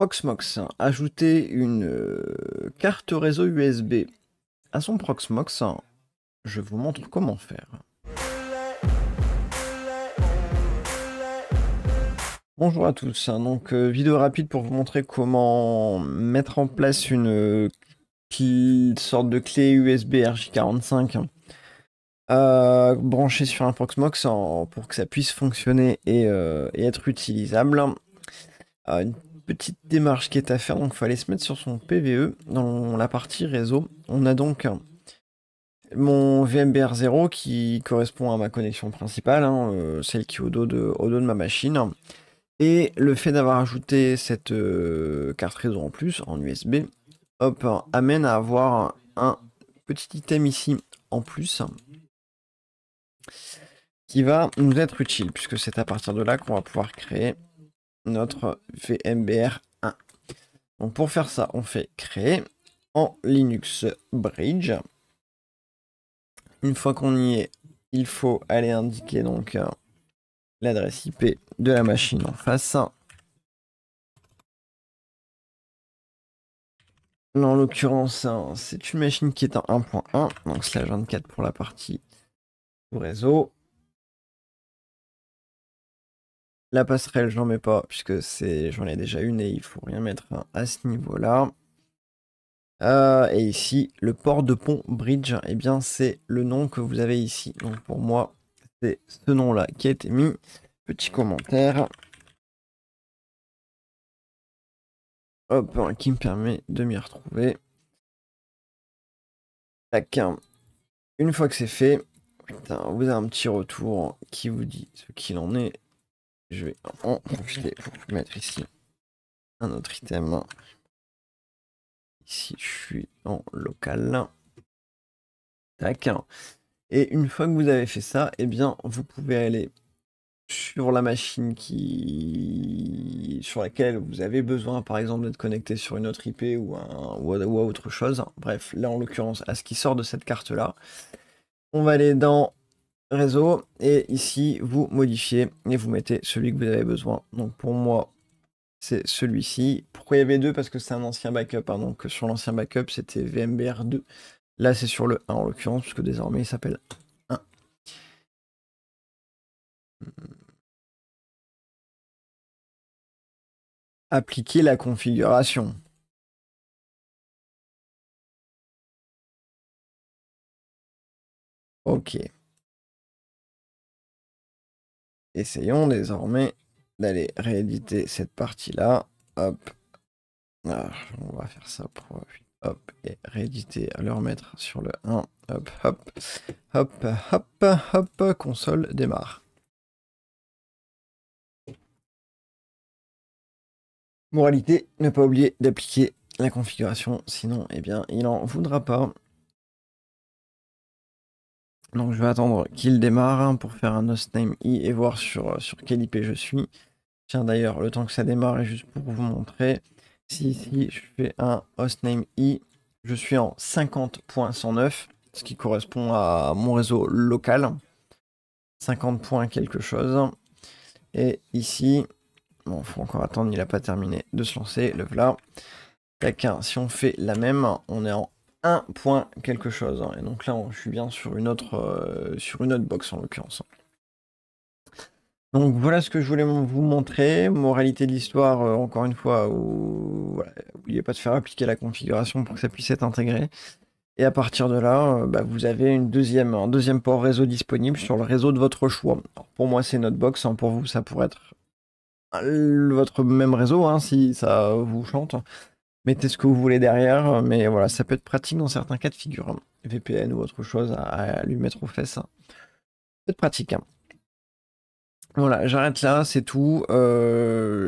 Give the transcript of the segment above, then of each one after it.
Proxmox, ajouter une carte réseau USB à son Proxmox. Je vous montre comment faire. Bonjour à tous, donc vidéo rapide pour vous montrer comment mettre en place une sorte de clé USB RJ45 branchée sur un Proxmox pour que ça puisse fonctionner et être utilisable. Une petite démarche qui est à faire, donc il faut aller se mettre sur son PVE dans la partie réseau. On a donc mon VMBR 0 qui correspond à ma connexion principale, celle qui est au dos de ma machine. Et le fait d'avoir ajouté cette carte réseau en plus, en USB, hop, amène à avoir un petit item ici en plus qui va nous être utile, puisque c'est à partir de là qu'on va pouvoir créer notre VMBR 1. Donc pour faire ça, on fait créer en Linux Bridge. Une fois qu'on y est, il faut aller indiquer donc l'adresse IP de la machine en face. Là, en l'occurrence, c'est une machine qui est en 1.1, donc /24 pour la partie réseau. La passerelle, j'en mets pas, puisque j'en ai déjà une et il faut rien mettre à ce niveau-là. Et ici, le port de pont bridge, eh bien, c'est le nom que vous avez ici. Donc pour moi, c'est ce nom-là qui a été mis. Petit commentaire. Hop, qui me permet de m'y retrouver. Tac. Une fois que c'est fait, putain, vous avez un petit retour qui vous dit ce qu'il en est. Je vais en profiter pour mettre ici un autre item. Ici, je suis en local. Tac. Et une fois que vous avez fait ça, eh bien, vous pouvez aller sur la machine sur laquelle vous avez besoin, par exemple, d'être connecté sur une autre IP ou à autre chose. Bref, là, en l'occurrence, à ce qui sort de cette carte-là. On va aller dans réseau et ici, vous modifiez et vous mettez celui que vous avez besoin. Donc, pour moi, c'est celui-ci. Pourquoi il y avait deux? Parce que c'est un ancien backup. Donc, sur l'ancien backup, c'était VMBR 2. Là, c'est sur le 1 en l'occurrence, puisque désormais, il s'appelle 1. Appliquer la configuration. Ok. Essayons désormais d'aller rééditer cette partie-là. Hop. Alors, on va faire ça pour... Hop. Et rééditer, le remettre sur le 1. Hop, hop. Hop, hop, hop. Console démarre. Moralité, ne pas oublier d'appliquer la configuration, sinon, eh bien, il n'en voudra pas. Donc, je vais attendre qu'il démarre pour faire un hostname i et voir sur quelle IP je suis. Tiens, d'ailleurs, le temps que ça démarre, et juste pour vous montrer, si je fais un hostname i, je suis en 50.109, ce qui correspond à mon réseau local. 50 points quelque chose. Et ici, bon, faut encore attendre, il n'a pas terminé de se lancer, le voilà. Tac, si on fait la même, on est en 1 point quelque chose. Et donc là, je suis bien sur une autre box en l'occurrence. Donc voilà ce que je voulais vous montrer. Moralité de l'histoire, encore une fois, n'oubliez pas de faire appliquer la configuration pour que ça puisse être intégré. Et à partir de là, vous avez un deuxième port réseau disponible sur le réseau de votre choix. Alors pour moi, c'est Notebox. Pour vous, ça pourrait être votre même réseau, si ça vous chante. Mettez ce que vous voulez derrière, mais voilà, ça peut être pratique dans certains cas de figure. VPN ou autre chose à lui mettre aux fesses. C'est pratique. Voilà, j'arrête là, c'est tout.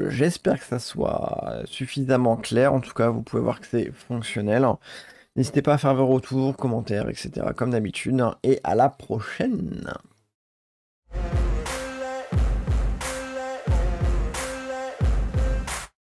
J'espère que ça soit suffisamment clair. En tout cas, vous pouvez voir que c'est fonctionnel. N'hésitez pas à faire vos retours, commentaires, etc. comme d'habitude. Et à la prochaine.